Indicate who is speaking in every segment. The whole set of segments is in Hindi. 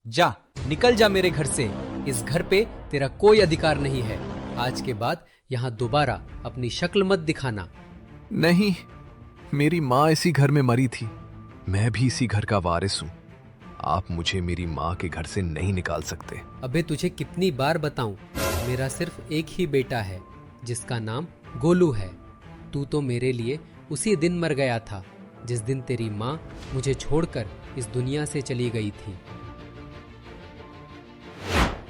Speaker 1: जा, निकल जा मेरे घर से। इस घर पे तेरा कोई अधिकार नहीं है। आज के बाद यहाँ दोबारा अपनी शक्ल मत दिखाना।
Speaker 2: नहीं, मेरी माँ इसी घर में मरी थी। मैं भी इसी घर का वारिस हूँ। आप मुझे मेरी माँ के घर से नहीं निकाल सकते।
Speaker 1: अबे तुझे कितनी बार बताऊं, मेरा सिर्फ एक ही बेटा है जिसका नाम गोलू है। तू तो मेरे लिए उसी दिन मर गया था जिस दिन तेरी माँ मुझे छोड़कर इस दुनिया से चली गई थी।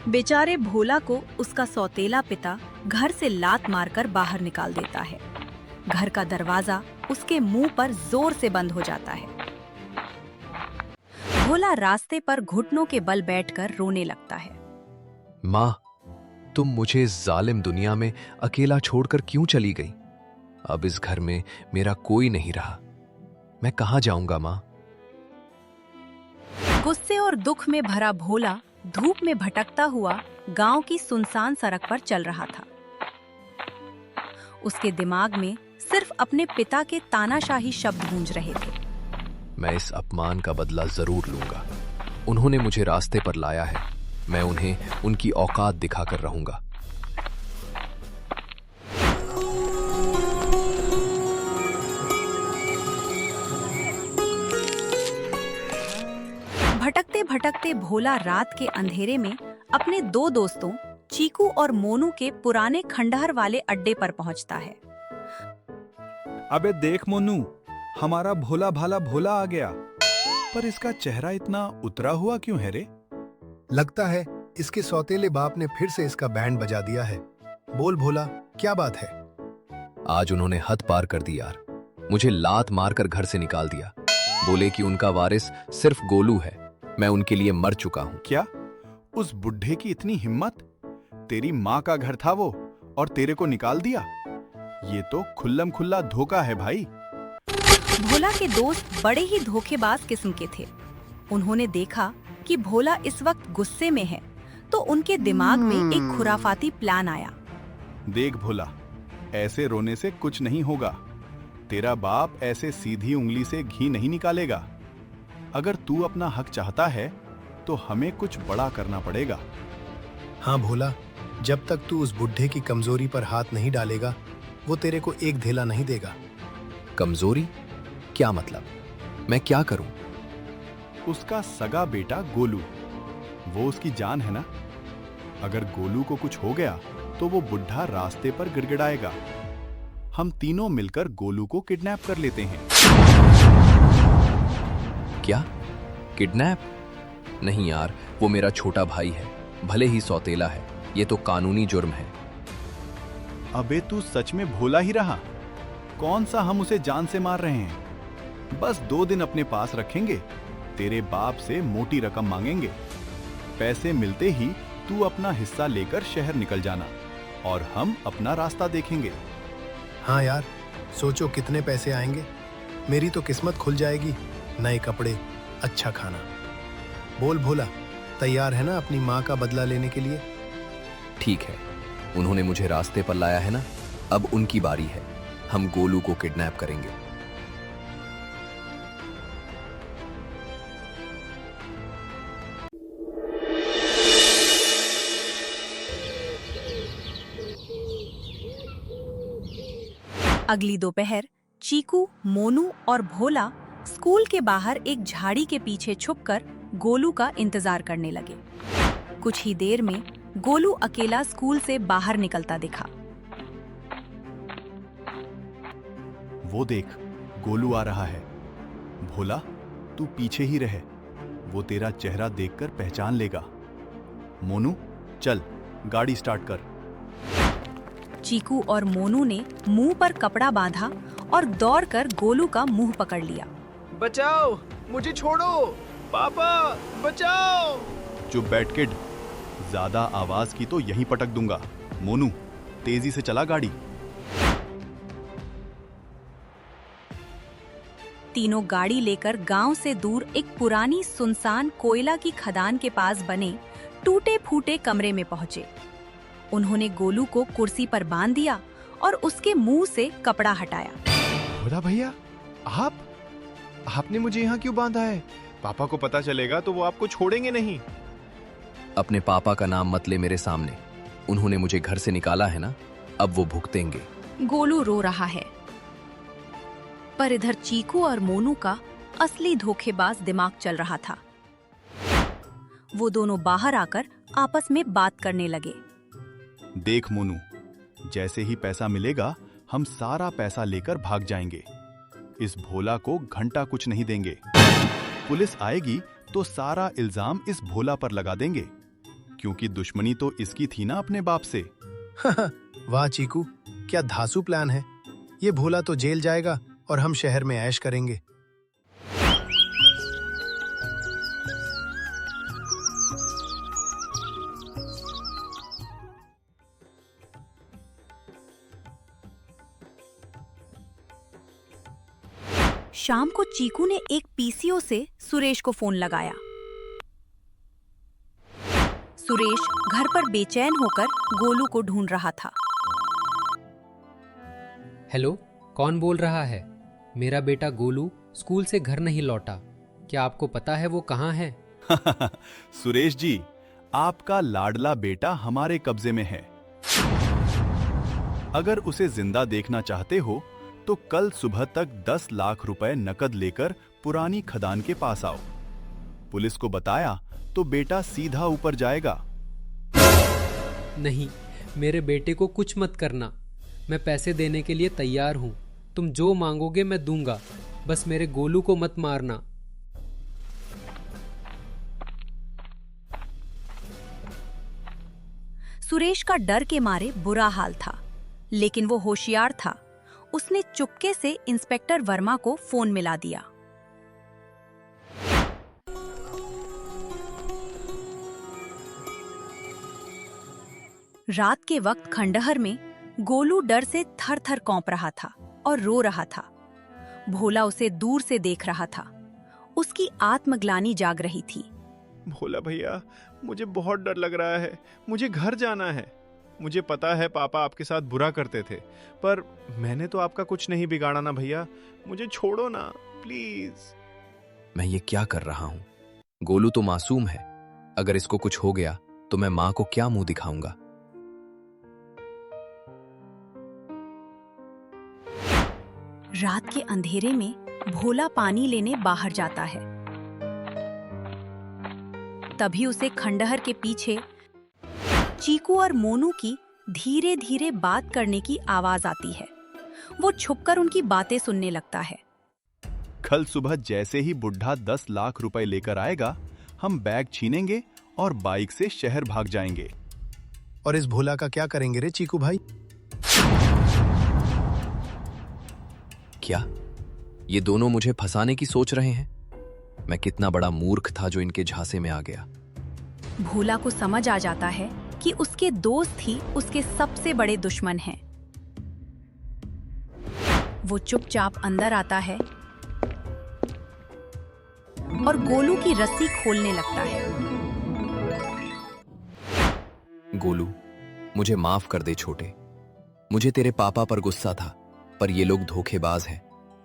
Speaker 3: बेचारे भोला को उसका सौतेला पिता घर से लात मारकर बाहर निकाल देता है। घर का दरवाजा उसके मुंह पर जोर से बंद हो जाता है। भोला रास्ते पर घुटनों के बल बैठकर रोने लगता है।
Speaker 2: माँ, तुम मुझे इस जालिम दुनिया में अकेला छोड़कर क्यों चली गई? अब इस घर में मेरा कोई नहीं रहा। मैं कहाँ जाऊंगा माँ?
Speaker 3: गुस्से और दुख में भरा भोला धूप में भटकता हुआ गांव की सुनसान सड़क पर चल रहा था। उसके दिमाग में सिर्फ अपने पिता के तानाशाही शब्द गूंज रहे थे।
Speaker 2: मैं इस अपमान का बदला जरूर लूंगा। उन्होंने मुझे रास्ते पर लाया है। मैं उन्हें उनकी औकात दिखाकर रहूंगा।
Speaker 3: भटकते भटकते भोला रात के अंधेरे में अपने दो दोस्तों चीकू और मोनू के पुराने खंडहर वाले अड्डे पर पहुंचता है।
Speaker 4: अबे देख मोनू, हमारा भोला भाला भोला आ गया। पर इसका चेहरा इतना उतरा हुआ क्यों है रे?
Speaker 5: लगता है इसके सौतेले बाप ने फिर से इसका बैंड बजा दिया है। बोल भोला, क्या बात है?
Speaker 2: आज उन्होंने हद पार कर दी यार। मुझे लात मारकर घर से निकाल दिया। बोले कि उनका वारिस सिर्फ गोलू है। मैं उनके लिए मर चुका हूँ।
Speaker 4: क्या? उस बुढ़े की इतनी हिम्मत? तेरी माँ का घर था वो और तेरे को निकाल दिया? ये तो खुल्लम खुल्ला धोखा है भाई।
Speaker 3: भोला के दोस्त बड़े ही धोखेबाज किस्म के थे। उन्होंने देखा कि भोला इस वक्त गुस्से में है, तो उनके दिमाग में एक खुराफाती प्लान आया।
Speaker 4: देख भोला, ऐसे रोने से कुछ नहीं होगा। तेरा बाप ऐसे सीधी उंगली से घी नहीं निकालेगा। अगर तू अपना हक चाहता है तो हमें कुछ बड़ा करना पड़ेगा।
Speaker 5: हाँ भोला, जब तक तू उस बुढ़े की कमजोरी पर हाथ नहीं डालेगा, वो तेरे को एक धेला नहीं देगा।
Speaker 2: कमजोरी? क्या मतलब? मैं क्या करूं?
Speaker 4: उसका सगा बेटा गोलू, वो उसकी जान है ना। अगर गोलू को कुछ हो गया तो वो बुढ़ा रास्ते पर गिड़गिड़ाएगा। हम तीनों मिलकर गोलू को किडनैप कर लेते हैं।
Speaker 2: क्या? किडनैप? नहीं यार, वो मेरा छोटा भाई है, भले ही सौतेला है। ये तो कानूनी जुर्म है।
Speaker 4: अबे तू सच में भोला ही रहा? कौन सा हम उसे जान से मार रहे हैं? बस 2 दिन अपने पास रखेंगे, तेरे बाप से मोटी रकम मांगेंगे। पैसे मिलते ही तू अपना हिस्सा लेकर शहर निकल जाना और हम अपना रास्ता देखेंगे।
Speaker 5: हाँ यार, सोचो कितने पैसे आएंगे। मेरी तो किस्मत खुल जाएगी। नए कपड़े, अच्छा खाना। बोल भोला, तैयार है ना अपनी माँ का बदला लेने के लिए?
Speaker 2: ठीक है, उन्होंने मुझे रास्ते पर लाया है ना, अब उनकी बारी है। हम गोलू को किडनैप करेंगे।
Speaker 3: अगली दोपहर चीकू, मोनू और भोला स्कूल के बाहर एक झाड़ी के पीछे छुपकर गोलू का इंतजार करने लगे। कुछ ही देर में गोलू अकेला स्कूल से बाहर निकलता दिखा।
Speaker 4: वो देख, गोलू आ रहा है। भोला, तू पीछे ही रहे, वो तेरा चेहरा देखकर पहचान लेगा। मोनू, चल गाड़ी स्टार्ट कर।
Speaker 3: चीकू और मोनू ने मुंह पर कपड़ा बांधा और दौड़कर गोलू का मुंह पकड़ लिया।
Speaker 6: बचाओ, मुझे छोड़ो, पापा बचाओ।
Speaker 4: चुप बैठ किड, ज्यादा आवाज की तो यहीं पटक दूंगा। मोनू, तेजी से चला गाड़ी।
Speaker 3: तीनों गाड़ी लेकर गांव से दूर एक पुरानी सुनसान कोयला की खदान के पास बने टूटे फूटे कमरे में पहुंचे। उन्होंने गोलू को कुर्सी पर बांध दिया और उसके मुंह से कपड़ा हटाया।
Speaker 6: भोला भैया, आपने मुझे यहाँ क्यों बांधा है? पापा को पता चलेगा तो वो आपको छोड़ेंगे नहीं।
Speaker 2: अपने पापा का नाम मत ले मेरे सामने। उन्होंने मुझे घर से निकाला है ना, अब वो भुगतेंगे।
Speaker 3: गोलू रो रहा है, पर इधर चीकू और मोनू का असली धोखेबाज दिमाग चल रहा था। वो दोनों बाहर आकर आपस में बात करने लगे।
Speaker 4: देख मोनू, जैसे ही पैसा मिलेगा हम सारा पैसा लेकर भाग जाएंगे। इस भोला को घंटा कुछ नहीं देंगे। पुलिस आएगी तो सारा इल्जाम इस भोला पर लगा देंगे, क्योंकि दुश्मनी तो इसकी थी ना अपने बाप से।
Speaker 5: वाह चीकू, क्या धांसू प्लान है। ये भोला तो जेल जाएगा और हम शहर में ऐश करेंगे।
Speaker 3: शाम को चीकू ने एक पीसीओ से सुरेश को फोन लगाया। सुरेश घर पर बेचैन होकर गोलू को ढूंढ रहा था।
Speaker 1: हेलो, कौन बोल रहा है? मेरा बेटा गोलू स्कूल से घर नहीं लौटा। क्या आपको पता है वो कहाँ है?
Speaker 4: सुरेश जी, आपका लाडला बेटा हमारे कब्जे में है। अगर उसे जिंदा देखना चाहते हो तो कल सुबह तक 10 लाख रुपए नकद लेकर पुरानी खदान के पास आओ। पुलिस को बताया तो बेटा सीधा ऊपर जाएगा।
Speaker 1: नहीं, मेरे बेटे को कुछ मत करना। मैं पैसे देने के लिए तैयार हूं। तुम जो मांगोगे मैं दूंगा, बस मेरे गोलू को मत मारना।
Speaker 3: सुरेश का डर के मारे बुरा हाल था, लेकिन वो होशियार था। उसने चुपके से इंस्पेक्टर वर्मा को फोन मिला दिया। रात के वक्त खंडहर में गोलू डर से थर-थर कांप रहा था और रो रहा था। भोला उसे दूर से देख रहा था। उसकी आत्मग्लानि जाग रही थी।
Speaker 6: भोला भैया, मुझे बहुत डर लग रहा है। मुझे घर जाना है। मुझे पता है पापा आपके साथ बुरा करते थे, पर मैंने तो आपका कुछ नहीं बिगाड़ा ना भैया। मुझे छोड़ो ना, प्लीज।
Speaker 2: मैं ये क्या कर रहा हूं? गोलू तो मासूम है। अगर इसको कुछ हो गया तो मैं मां को क्या मुंह दिखाऊंगा?
Speaker 3: रात के अंधेरे में भोला पानी लेने बाहर जाता है। तभी उसे खंडहर के पीछे चीकू और मोनू की धीरे धीरे बात करने की आवाज आती है। वो छुपकर उनकी बातें सुनने लगता है।
Speaker 4: कल सुबह जैसे ही बुढ़ा 10 लाख रुपए लेकर आएगा, हम बैग छीनेंगे और बाइक से शहर भाग जाएंगे।
Speaker 5: और इस भोला का क्या करेंगे रे चीकू भाई?
Speaker 2: क्या ये दोनों मुझे फंसाने की सोच रहे हैं? मैं कितना बड़ा मूर्ख था जो इनके झांसे में आ गया।
Speaker 3: भोला को समझ आ जाता है कि उसके दोस्त ही उसके सबसे बड़े दुश्मन हैं। वो चुपचाप अंदर आता है और गोलू की रस्सी खोलने लगता है।
Speaker 2: गोलू, मुझे माफ कर दे छोटे। मुझे तेरे पापा पर गुस्सा था, पर ये लोग धोखेबाज हैं।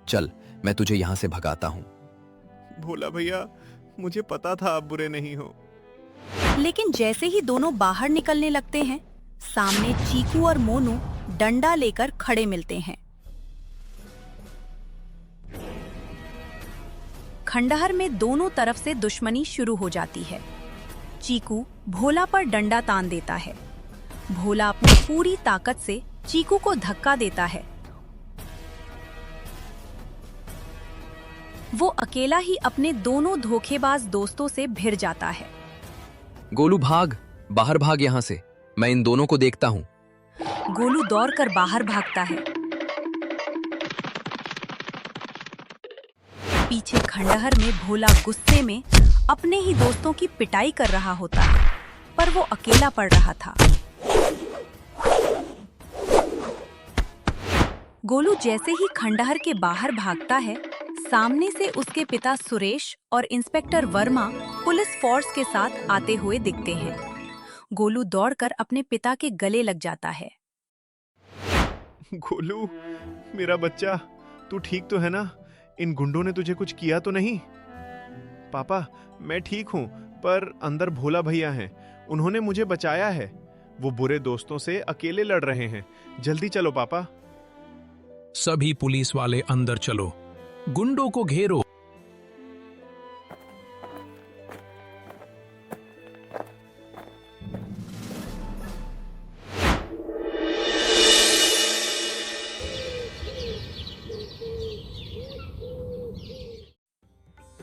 Speaker 2: चल, मैं तुझे यहां से भगाता हूं।
Speaker 6: भोला भैया, मुझे पता था आप बुरे नहीं हो।
Speaker 3: लेकिन जैसे ही दोनों बाहर निकलने लगते हैं, सामने चीकू और मोनू डंडा लेकर खड़े मिलते हैं। खंडहर में दोनों तरफ से दुश्मनी शुरू हो जाती है। चीकू भोला पर डंडा तान देता है। भोला अपनी पूरी ताकत से चीकू को धक्का देता है। वो अकेला ही अपने दोनों धोखेबाज दोस्तों से भिड़ जाता है।
Speaker 2: गोलू भाग, बाहर भाग यहां से। मैं इन दोनों को देखता हूं।
Speaker 3: गोलू दौड़कर बाहर भागता है। पीछे खंडहर में भोला गुस्से में अपने ही दोस्तों की पिटाई कर रहा होता है, पर वो अकेला पड़ रहा था। गोलू जैसे ही खंडहर के बाहर भागता है, सामने से उसके पिता सुरेश और इंस्पेक्टर वर्मा पुलिस फोर्स के साथ आते हुए दिखते हैं। गोलू दौड़कर अपने पिता के गले लग जाता है।
Speaker 6: गोलू, मेरा बच्चा, तू ठीक तो है ना? इन गुंडों ने तुझे कुछ किया तो नहीं? पापा, मैं ठीक हूँ, पर अंदर भोला भैया हैं। उन्होंने मुझे बचाया है। वो बुरे दोस्तों से अकेले लड़ रहे हैं। जल्दी चलो पापा।
Speaker 7: सभी पुलिस वाले अंदर चलो, गुंडों को घेरो।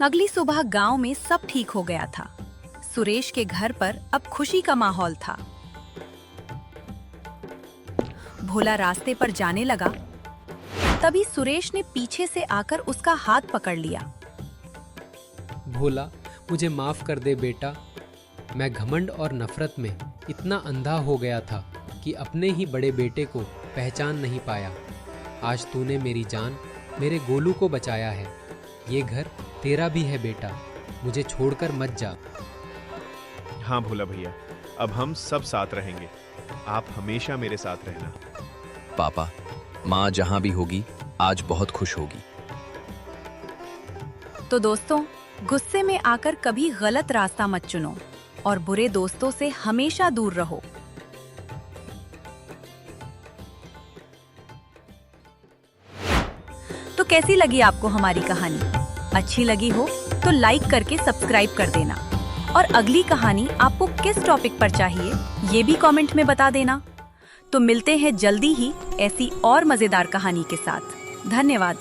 Speaker 3: अगली सुबह गांव में सब ठीक हो गया था। सुरेश के घर पर अब खुशी का माहौल था। भोला रास्ते पर जाने लगा, तभी सुरेश ने पीछे से आकर उसका हाथ पकड़ लिया।
Speaker 1: भोला, मुझे माफ कर दे बेटा। मैं घमंड और नफरत में इतना अंधा हो गया था कि अपने ही बड़े बेटे को पहचान नहीं पाया। आज तूने मेरी जान, मेरे गोलू को बचाया है। ये घर तेरा भी है बेटा, मुझे छोड़कर मत जा।
Speaker 6: हाँ भोला भैया, अब हम सब साथ रहेंगे। आप हमेशा मेरे साथ रहना।
Speaker 2: पापा, माँ जहां भी होगी आज बहुत खुश होगी।
Speaker 3: तो दोस्तों, गुस्से में आकर कभी गलत रास्ता मत चुनो और बुरे दोस्तों से हमेशा दूर रहो। तो कैसी लगी आपको हमारी कहानी? अच्छी लगी हो तो लाइक करके सब्सक्राइब कर देना और अगली कहानी आपको किस टॉपिक पर चाहिए ये भी कमेंट में बता देना। तो मिलते हैं जल्दी ही ऐसी और मजेदार कहानी के साथ। धन्यवाद।